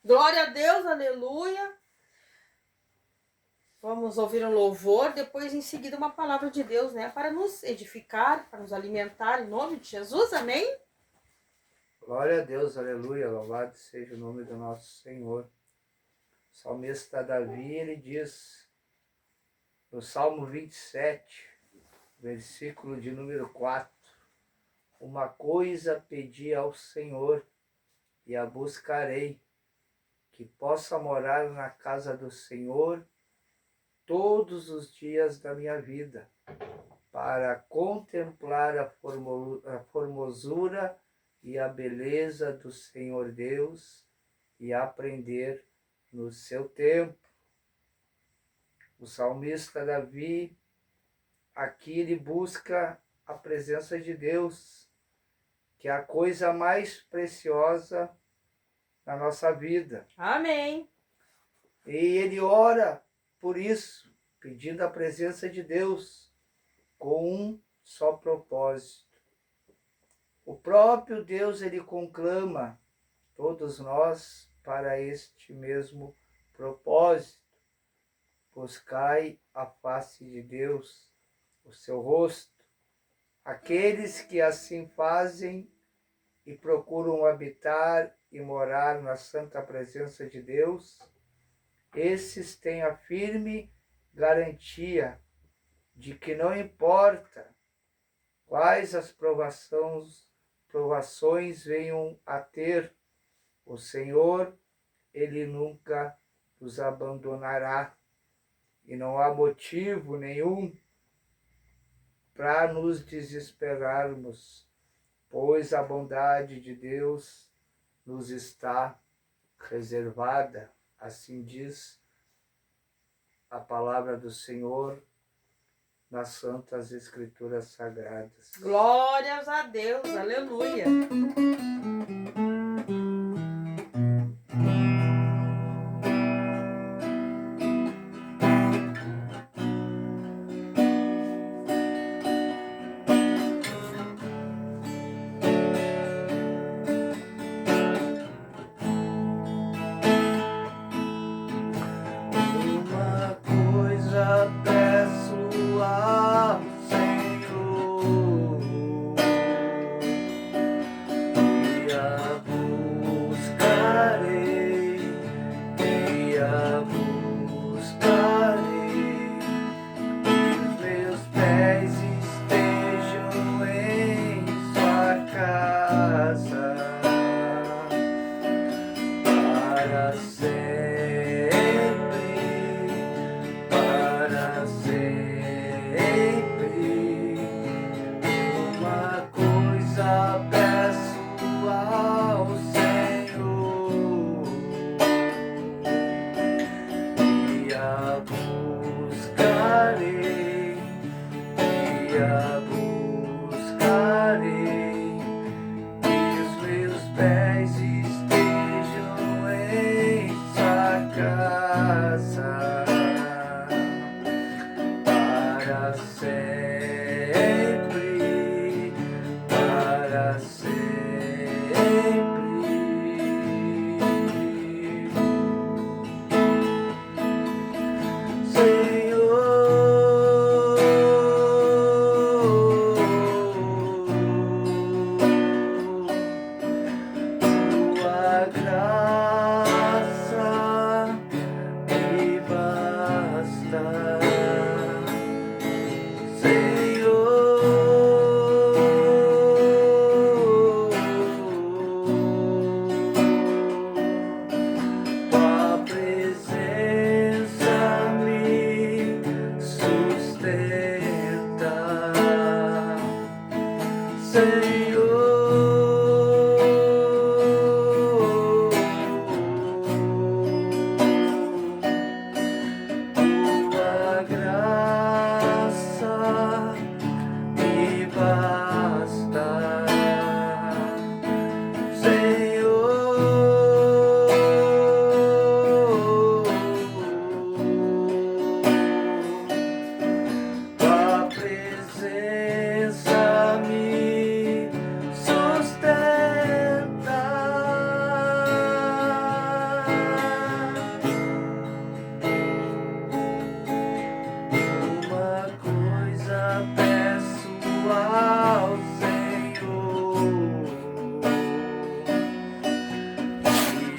Glória a Deus, aleluia. Vamos ouvir um louvor, depois em seguida uma palavra de Deus, né? Para nos edificar, para nos alimentar, em nome de Jesus, amém? Glória a Deus, aleluia, louvado seja o nome do nosso Senhor. O salmista Davi, ele diz, no Salmo 27, versículo de número 4, uma coisa pedi ao Senhor e a buscarei, que possa morar na casa do Senhor todos os dias da minha vida, para contemplar a formosura e a beleza do Senhor Deus e aprender no seu tempo. O salmista Davi, aqui ele busca a presença de Deus, que é a coisa mais preciosa na nossa vida. Amém. E ele ora por isso, pedindo a presença de Deus, com um só propósito. O próprio Deus, ele conclama todos nós para este mesmo propósito. Buscai a face de Deus, o seu rosto. Aqueles que assim fazem e procuram habitar e morar na santa presença de Deus, esses têm a firme garantia de que não importa quais as provações venham a ter, o Senhor, ele nunca nos abandonará. E não há motivo nenhum para nos desesperarmos, pois a bondade de Deus nos está reservada. Assim diz a palavra do Senhor nas Santas Escrituras Sagradas. Glórias a Deus, aleluia. Uma coisa peço ao Senhor, e a buscarei, e a buscarei, que os meus pés estejam em sua casa, para sempre, para sempre. Uma coisa peço ao Senhor, e a buscarei, e a buscarei, que os meus pés estejam em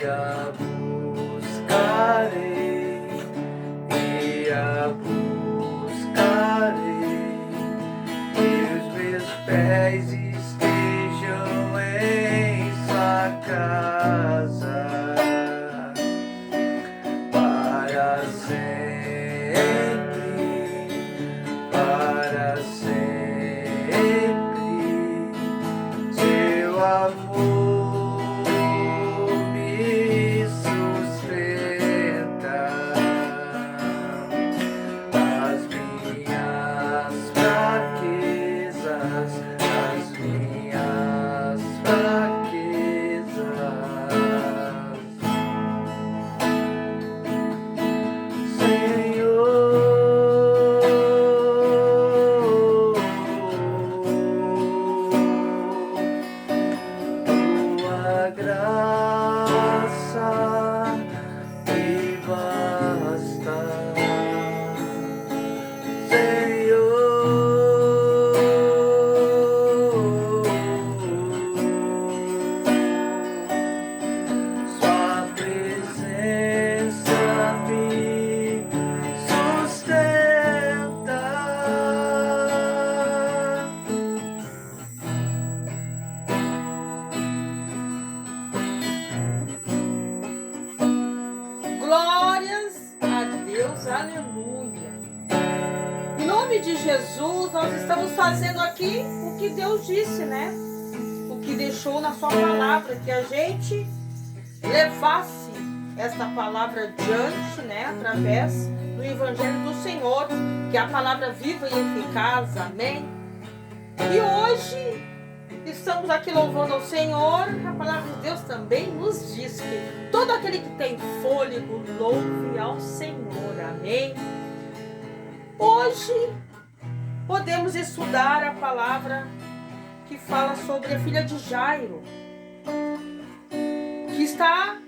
a buscarei, e a buscarei, que os meus pés estejam em sua casa para sempre, para sempre. Seu amor me sustenta nas minhas fraquezas, nas minhas fraquezas. Tua graça me basta, Senhor. Sua presença me sustenta. Glórias a Deus, aleluia. Em nome de Jesus, nós estamos fazendo aqui o que Deus disse, né? O que deixou na sua palavra, que a gente levasse esta palavra adiante, né? Através do Evangelho do Senhor, que é a palavra viva e eficaz, amém? E hoje estamos aqui louvando ao Senhor. A palavra de Deus também nos diz que todo aquele que tem fôlego, louve ao Senhor, amém? Hoje podemos estudar a palavra que fala sobre a filha de Jairo, que está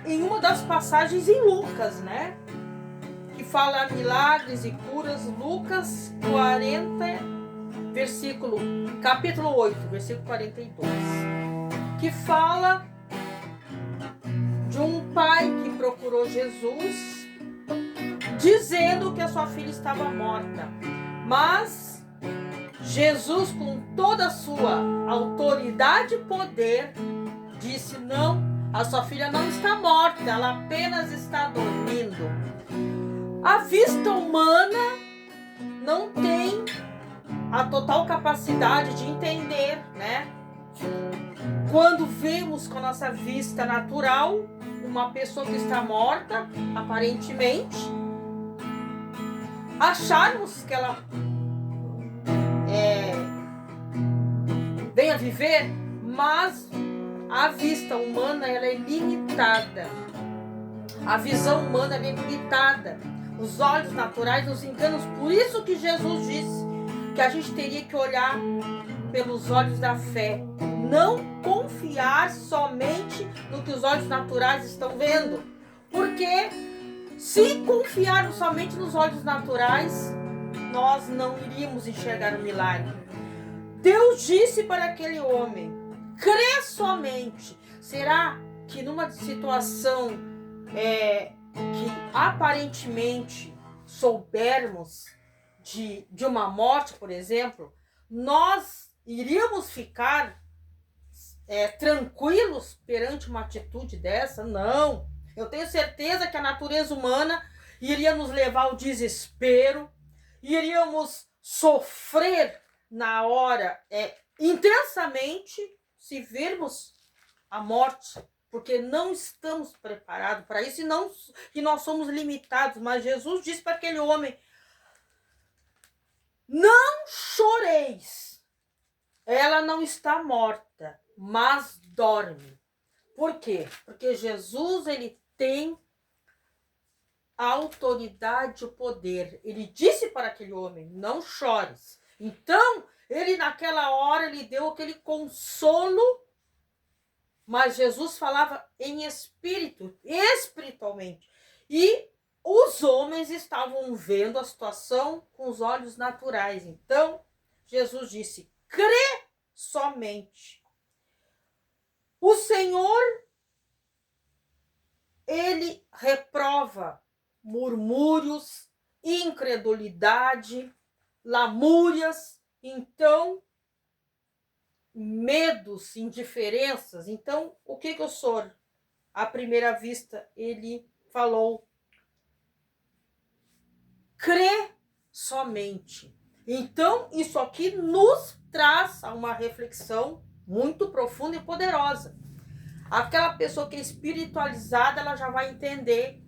em uma das passagens em Lucas, né? Que fala milagres e curas, Lucas 40, capítulo 8, versículo 42, que fala de um pai que procurou Jesus, dizendo que a sua filha estava morta, mas Jesus, com toda a sua autoridade e poder, disse: não, a sua filha não está morta, ela apenas está dormindo. A vista humana não tem a total capacidade de entender, né? Quando vemos com a nossa vista natural uma pessoa que está morta, aparentemente, acharmos que ela venha viver, mas a vista humana ela é limitada. A visão humana ela é limitada. Os olhos naturais nos enganam. Por isso que Jesus disse que a gente teria que olhar pelos olhos da fé. Não confiar somente no que os olhos naturais estão vendo. Porque se confiarmos somente nos olhos naturais, nós não iríamos enxergar o milagre. Deus disse para aquele homem: crê somente. Será que numa situação que aparentemente soubermos de uma morte, por exemplo, nós iríamos ficar tranquilos perante uma atitude dessa? Não. Eu tenho certeza que a natureza humana iria nos levar ao desespero, iríamos sofrer na hora intensamente se virmos a morte, porque não estamos preparados para isso e nós somos limitados. Mas Jesus disse para aquele homem: não choreis, ela não está morta, mas dorme. Por quê? Porque Jesus, ele tem a autoridade e o poder. Ele disse para aquele homem: não chores. Então, ele naquela hora, ele deu aquele consolo, mas Jesus falava em espírito, espiritualmente. E os homens estavam vendo a situação com os olhos naturais. Então, Jesus disse: crê somente. O Senhor gerava murmúrios, incredulidade, lamúrias, então medos, indiferenças. Então, o que o Senhor, à primeira vista, ele falou? Crê somente. Então, isso aqui nos traz a uma reflexão muito profunda e poderosa. Aquela pessoa que é espiritualizada, ela já vai entender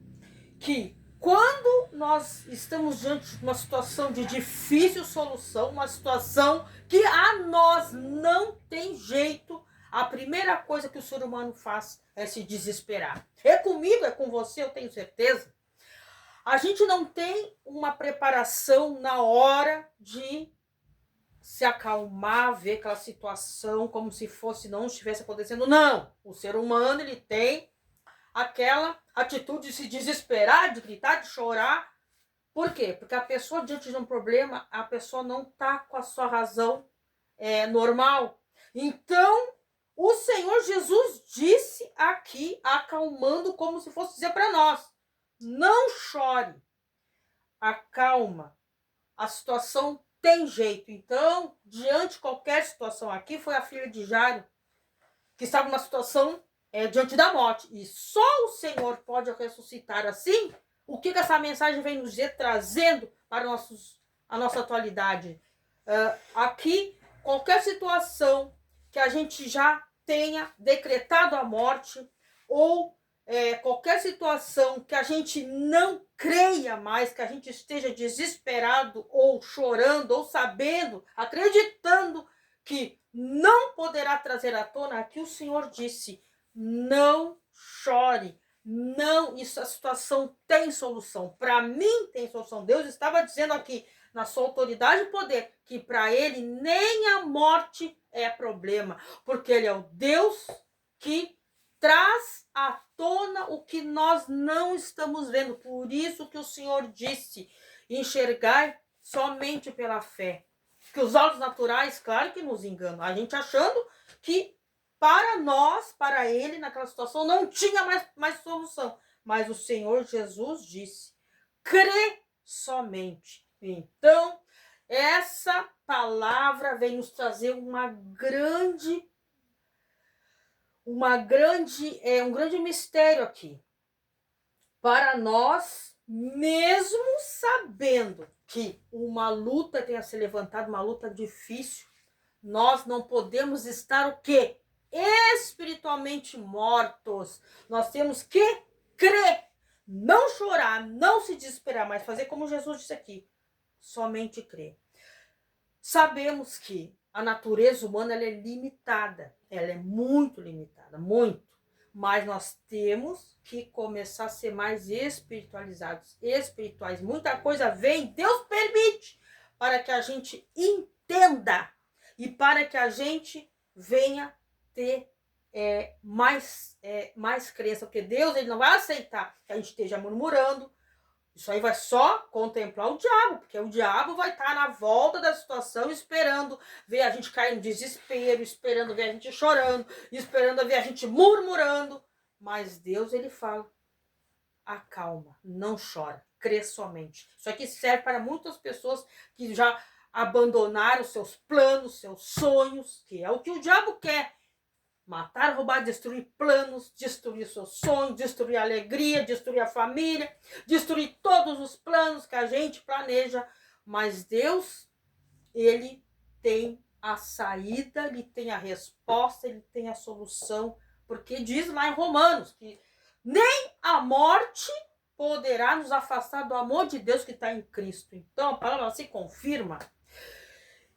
que quando nós estamos diante de uma situação de difícil solução, uma situação que a nós não tem jeito, a primeira coisa que o ser humano faz é se desesperar. É comigo, é com você, eu tenho certeza. A gente não tem uma preparação na hora de se acalmar, ver aquela situação como se fosse não estivesse acontecendo. Não! O ser humano, ele tem aquela atitude de se desesperar, de gritar, de chorar. Por quê? Porque a pessoa, diante de um problema, a pessoa não está com a sua razão normal. Então, o Senhor Jesus disse aqui, acalmando, como se fosse dizer para nós: não chore, acalma, a situação tem jeito. Então, diante de qualquer situação aqui, foi a filha de Jairo, que estava numa situação diante da morte. E só o Senhor pode ressuscitar assim. O que essa mensagem vem nos dizer, trazendo para a nossa atualidade? Aqui, qualquer situação que a gente já tenha decretado a morte, ou qualquer situação que a gente não creia mais, que a gente esteja desesperado, ou chorando, ou sabendo, acreditando que não poderá trazer à tona, aqui o Senhor disse: não chore, não, essa situação tem solução, para mim tem solução. Deus estava dizendo aqui, na sua autoridade e poder, que para ele nem a morte é problema, porque ele é o Deus que traz à tona o que nós não estamos vendo. Por isso que o Senhor disse: enxergai somente pela fé. Que os olhos naturais, claro que nos enganam. A gente achando que para nós, para ele, naquela situação, não tinha mais solução. Mas o Senhor Jesus disse: crê somente. Então, essa palavra vem nos trazer um grande mistério aqui. Para nós, mesmo sabendo que uma luta tenha se levantado, uma luta difícil, nós não podemos estar o quê? Espiritualmente mortos. Nós temos que crer, não chorar, não se desesperar, mas fazer como Jesus disse aqui: somente crer. Sabemos que a natureza humana ela é limitada, ela é muito limitada, muito. Mas nós temos que começar a ser mais espiritualizados, espirituais. Muita coisa vem, Deus permite, para que a gente entenda e para que a gente venha ter mais crença. Porque Deus ele não vai aceitar que a gente esteja murmurando. Isso aí vai só contemplar o diabo, porque o diabo vai estar na volta da situação, esperando ver a gente cair em desespero, esperando ver a gente chorando, esperando ver a gente murmurando. Mas Deus, ele fala: acalma, não chora, crê somente. Isso aqui serve para muitas pessoas que já abandonaram seus planos, seus sonhos, que é o que o diabo quer. Matar, roubar, destruir planos, destruir seus sonhos, destruir a alegria, destruir a família, destruir todos os planos que a gente planeja. Mas Deus, ele tem a saída, ele tem a resposta, ele tem a solução. Porque diz lá em Romanos que nem a morte poderá nos afastar do amor de Deus que está em Cristo. Então a palavra se confirma.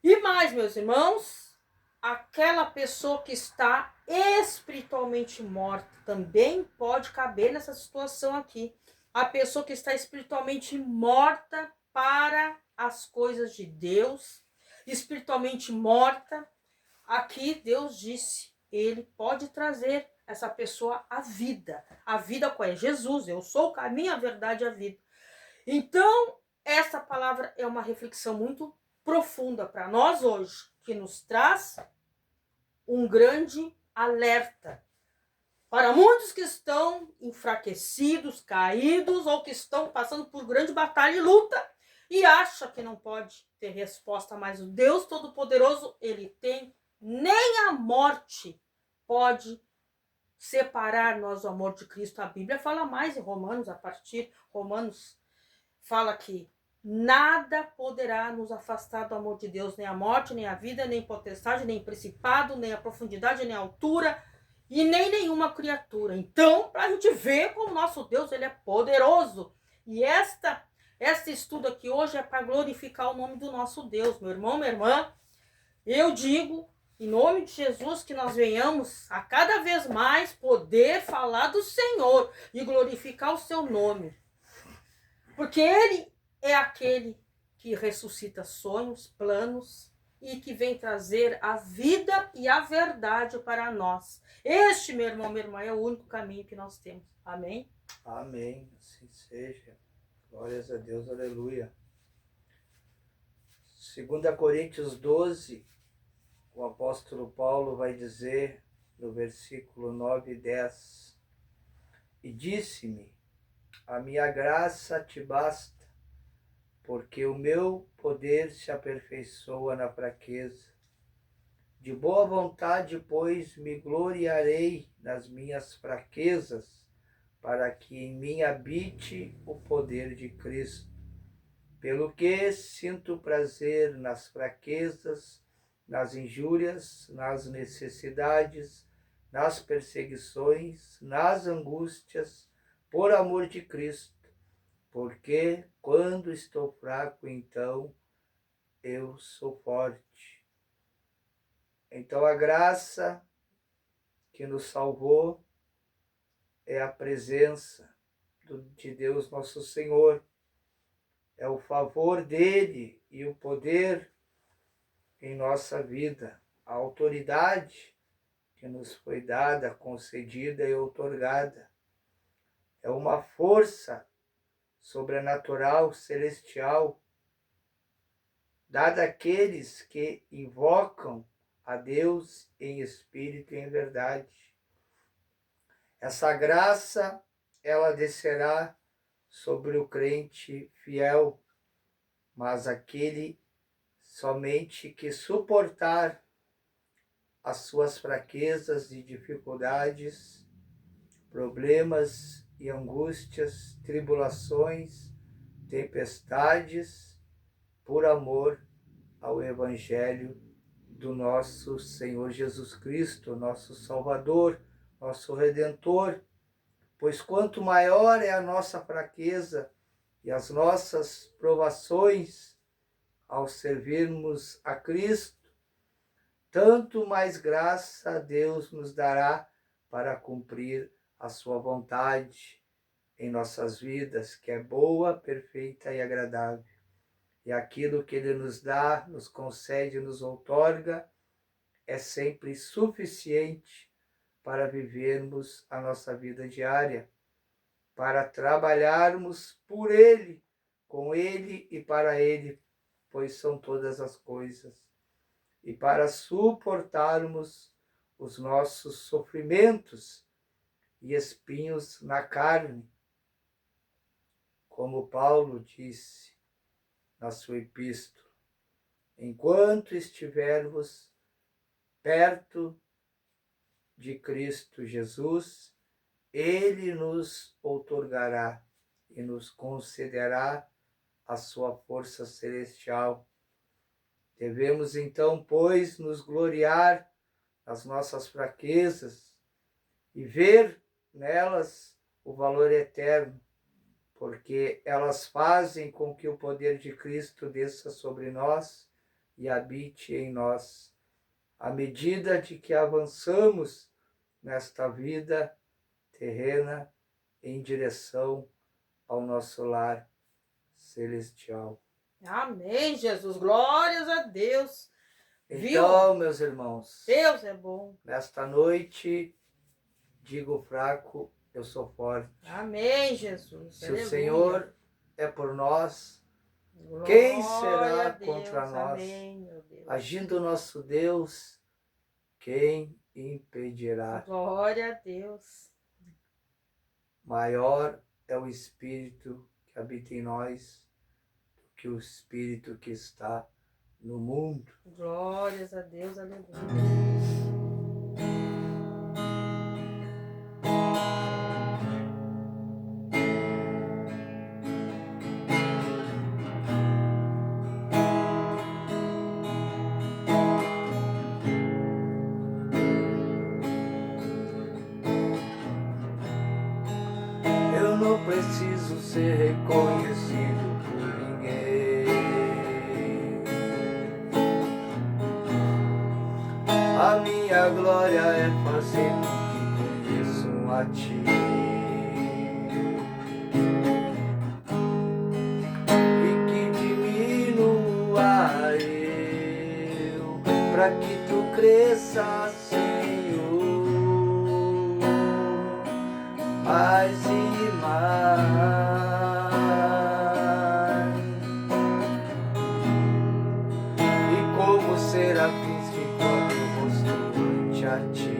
E mais, meus irmãos, aquela pessoa que está espiritualmente morta também pode caber nessa situação aqui. A pessoa que está espiritualmente morta para as coisas de Deus, espiritualmente morta, aqui Deus disse, ele pode trazer essa pessoa à vida. A vida qual é? Jesus, eu sou o caminho, a verdade e a vida. Então, essa palavra é uma reflexão muito profunda para nós hoje, que nos traz um grande alerta. Para muitos que estão enfraquecidos, caídos ou que estão passando por grande batalha e luta e acham que não pode ter resposta, mas o Deus Todo-Poderoso, ele tem, nem a morte pode separar nós do amor de Cristo. A Bíblia fala mais em Romanos, Romanos fala que nada poderá nos afastar do amor de Deus, nem a morte, nem a vida, nem potestade, nem principado, nem a profundidade, nem a altura, e nem nenhuma criatura. Então, para a gente ver como nosso Deus ele é poderoso. E este estudo aqui hoje é para glorificar o nome do nosso Deus. Meu irmão, minha irmã, eu digo, em nome de Jesus, que nós venhamos a cada vez mais poder falar do Senhor e glorificar o seu nome. Porque Ele é aquele que ressuscita sonhos, planos e que vem trazer a vida e a verdade para nós. Este, meu irmão, minha irmã, é o único caminho que nós temos. Amém? Amém. Assim seja. Glórias a Deus. Aleluia. 2 Coríntios 12, o apóstolo Paulo vai dizer no versículo 9 e 10: E disse-me, a minha graça te basta, porque o meu poder se aperfeiçoa na fraqueza. De boa vontade, pois, me gloriarei nas minhas fraquezas, para que em mim habite o poder de Cristo. Pelo que sinto prazer nas fraquezas, nas injúrias, nas necessidades, nas perseguições, nas angústias, por amor de Cristo. Porque quando estou fraco, então eu sou forte. Então a graça que nos salvou é a presença de Deus nosso Senhor, é o favor dele e o poder em nossa vida, a autoridade que nos foi dada, concedida e outorgada. É uma força sobrenatural, celestial, dada àqueles que invocam a Deus em espírito e em verdade. Essa graça, ela descerá sobre o crente fiel, mas aquele somente que suportar as suas fraquezas e dificuldades, problemas e angústias, tribulações, tempestades, por amor ao Evangelho do nosso Senhor Jesus Cristo, nosso Salvador, nosso Redentor. Pois quanto maior é a nossa fraqueza e as nossas provações ao servirmos a Cristo, tanto mais graça Deus nos dará para cumprir a sua vontade em nossas vidas, que é boa, perfeita e agradável. E aquilo que Ele nos dá, nos concede, nos outorga, é sempre suficiente para vivermos a nossa vida diária, para trabalharmos por Ele, com Ele e para Ele, pois são todas as coisas, e para suportarmos os nossos sofrimentos e espinhos na carne, como Paulo disse na sua epístola: enquanto estivermos perto de Cristo Jesus, Ele nos outorgará e nos concederá a sua força celestial. Devemos então, pois, nos gloriar nas nossas fraquezas e ver nelas o valor eterno, porque elas fazem com que o poder de Cristo desça sobre nós e habite em nós. À medida de que avançamos nesta vida terrena em direção ao nosso lar celestial. Amém, Jesus. Glórias a Deus. Então, meus irmãos, Deus é bom. Nesta noite, digo fraco, eu sou forte. Amém, Jesus. Se Aleluia. o Senhor é por nós, Glória quem será a Deus. contra nós? Amém, meu Deus. Agindo nosso Deus, quem impedirá? Glória a Deus. maior é o Espírito que habita em nós do que o Espírito que está no mundo. Glórias a Deus, aleluia. Eu não preciso ser reconhecido por ninguém. A minha glória é fazer com que conheçam a Ti. E que diminua eu, pra que Tu cresça, Senhor, mais e mais. E como serafins que cobrem o rosto ante a Ti,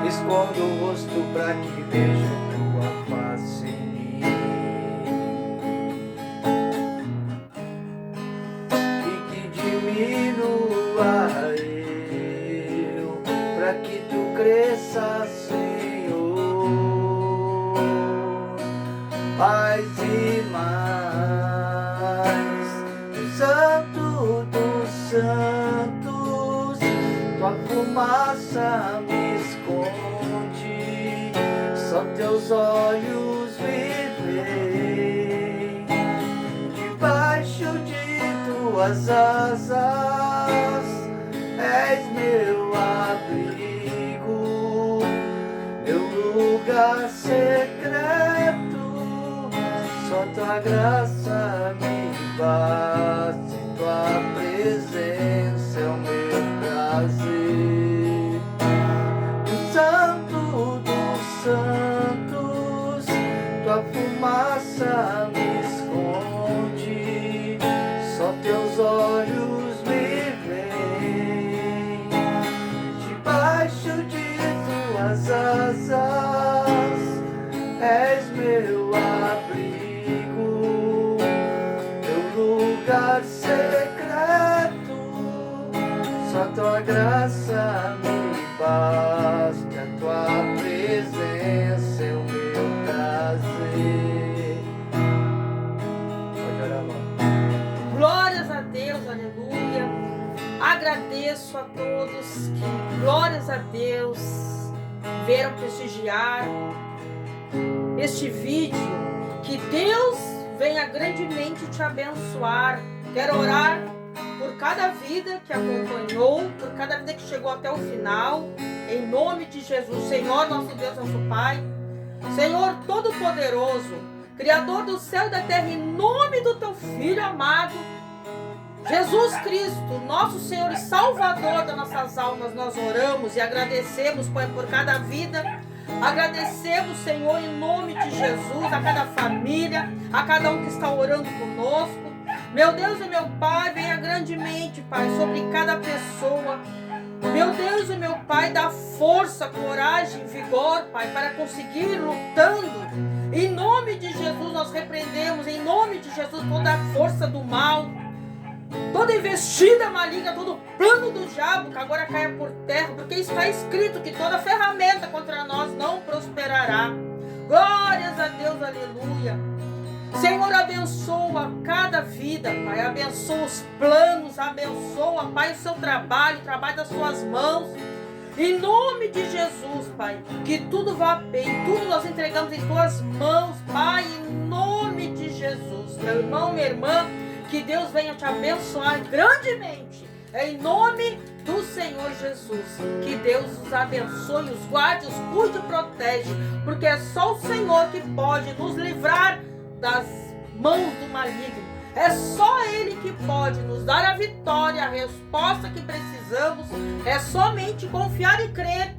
escondo o rosto pra que vejam Tua face em mim. E que diminua eu, pra que Tu cresça, Senhor, mais e mais. Santo dos santos, Tua fumaça me esconde, só Teus olhos me veem. Debaixo de Tuas asas és meu abrigo, meu lugar secreto. Só Tua graça me basta, Tua presença é o meu prazer. O Santo dos santos, Tua fumaça me esconde, só Teus olhos me veem. Debaixo de Tuas asas és meu abrigo, meu lugar secreto. Só Tua graça me basta, a Tua presença é o meu prazer. Pode orar, lá. Glórias a Deus, aleluia. Agradeço a todos que, glórias a Deus, vieram prestigiar este vídeo. Que Deus venha grandemente te abençoar. Quero orar por cada vida que acompanhou, por cada vida que chegou até o final, em nome de Jesus. Senhor, nosso Deus, nosso Pai, Senhor Todo-Poderoso, Criador do céu e da terra, em nome do Teu Filho amado, Jesus Cristo, nosso Senhor e Salvador das nossas almas, nós oramos e agradecemos, Pai, por cada vida. Agradecemos, Senhor, em nome de Jesus, a cada família, a cada um que está orando conosco. Meu Deus e meu Pai, venha grandemente, Pai, sobre cada pessoa. Meu Deus e meu Pai, dá força, coragem, vigor, Pai, para conseguir lutando. Em nome de Jesus, nós repreendemos, em nome de Jesus, toda a força do mal, toda investida maligna, todo plano do diabo, que agora caia por terra, porque está escrito que toda ferramenta contra nós não prosperará. Glórias a Deus, aleluia. Senhor, abençoa cada vida, Pai, abençoa os planos, abençoa, Pai, o seu trabalho, o trabalho das suas mãos. Em nome de Jesus, Pai, que tudo vá bem, tudo nós entregamos em Tuas mãos, Pai, em nome de Jesus. Meu irmão, minha irmã, que Deus venha te abençoar grandemente, em nome do Senhor Jesus. Que Deus os abençoe, os guarde, os cuide e protege, porque é só o Senhor que pode nos livrar das mãos do maligno. É só Ele que pode nos dar a vitória, a resposta que precisamos. É somente confiar e crer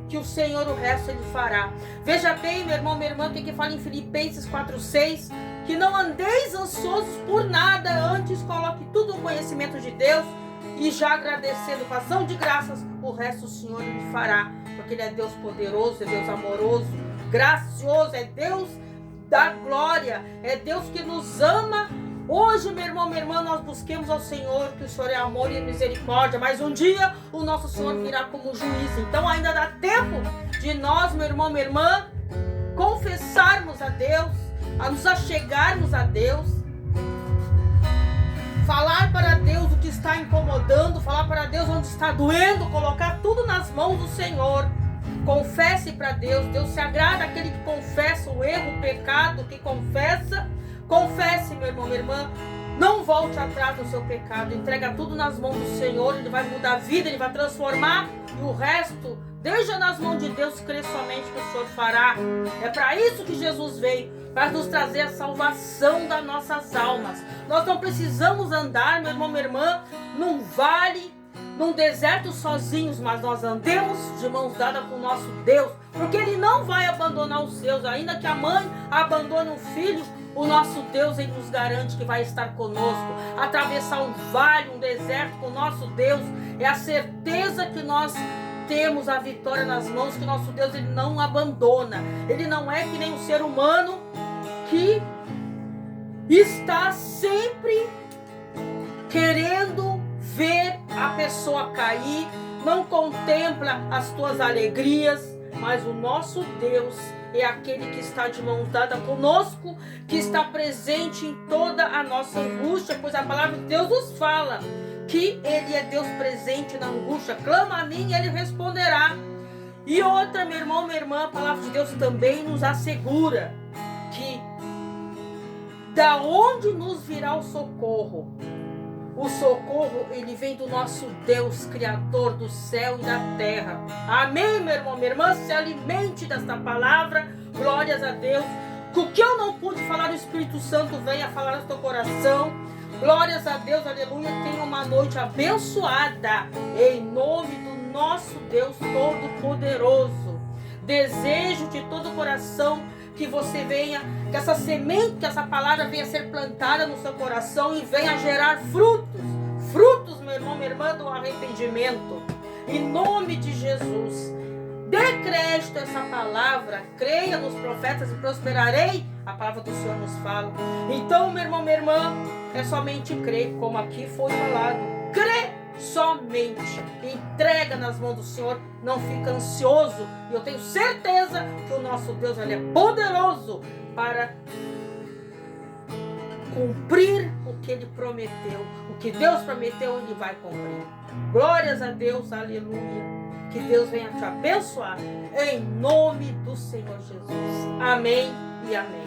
que o Senhor, o resto Ele fará. Veja bem, meu irmão, minha irmã, o que fala em Filipenses 4:6, que não andeis ansiosos por nada, antes coloque tudo no conhecimento de Deus, e já agradecendo com ação de graças, o resto o Senhor lhe fará, porque Ele é Deus poderoso, é Deus amoroso, gracioso, é Deus da glória, é Deus que nos ama. Hoje, meu irmão, minha irmã, nós busquemos ao Senhor, que o Senhor é amor e misericórdia, mas um dia o nosso Senhor virá como juiz. Então ainda dá tempo de nós, meu irmão, minha irmã, confessarmos a Deus, a nos achegarmos a Deus, falar para Deus o que está incomodando, falar para Deus onde está doendo, colocar tudo nas mãos do Senhor. Confesse para Deus. Deus se agrada aquele que confessa o erro, o pecado, que confessa. Confesse, meu irmão, minha irmã. Não volte atrás do seu pecado. Entrega tudo nas mãos do Senhor. Ele vai mudar a vida, Ele vai transformar. E o resto, deixa nas mãos de Deus, crê somente que o Senhor fará. É para isso que Jesus veio, para nos trazer a salvação das nossas almas. Nós não precisamos andar, meu irmão, minha irmã, num vale, num deserto sozinhos, mas nós andemos de mãos dadas com o nosso Deus, porque Ele não vai abandonar os seus. Ainda que a mãe abandone o filho, o nosso Deus, Ele nos garante que vai estar conosco. Atravessar um vale, um deserto com o nosso Deus, é a certeza que nós temos a vitória nas mãos, que nosso Deus, Ele não abandona. Ele não é que nem um ser humano que está sempre querendo ver a pessoa cair, não contempla as tuas alegrias, mas o nosso Deus é aquele que está de mãos dadas conosco, que está presente em toda a nossa angústia, pois a palavra de Deus nos fala que Ele é Deus presente na angústia. Clama a mim e Ele responderá. E outra, meu irmão, minha irmã, a palavra de Deus também nos assegura que da onde nos virá o socorro? O socorro, ele vem do nosso Deus, Criador do céu e da terra. Amém, meu irmão, minha irmã? Se alimente desta palavra. Glórias a Deus. O que eu não pude falar, o Espírito Santo venha falar no teu coração. Glórias a Deus, aleluia. Tenha uma noite abençoada, em nome do nosso Deus Todo-Poderoso. Desejo de todo o coração que você venha, que essa semente, que essa palavra venha ser plantada no seu coração e venha gerar frutos. Frutos, meu irmão, minha irmã, do arrependimento. Em nome de Jesus. Dê crédito a essa palavra. Creia nos profetas e prosperarei. A palavra do Senhor nos fala. Então, meu irmão, minha irmã, é somente crer, como aqui foi falado. Crê somente. Entrega nas mãos do Senhor. Não fica ansioso. E eu tenho certeza que o nosso Deus, Ele é poderoso para cumprir o que Ele prometeu. O que Deus prometeu, Ele vai cumprir. Glórias a Deus, aleluia. Que Deus venha te abençoar em nome do Senhor Jesus. Amém e amém.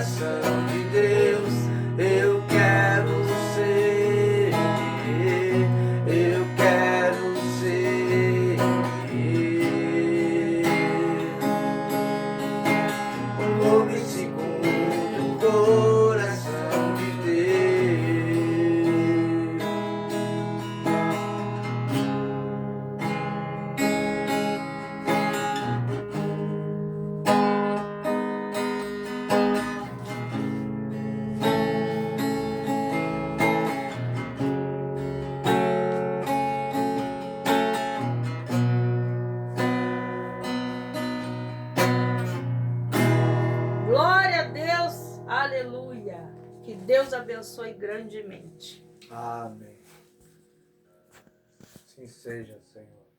coração de Deus. Eu quero ser, eu quero ser um homem segundo o coração de Deus. Glória a Deus, aleluia. Que Deus abençoe grandemente. Amém. Assim seja, Senhor.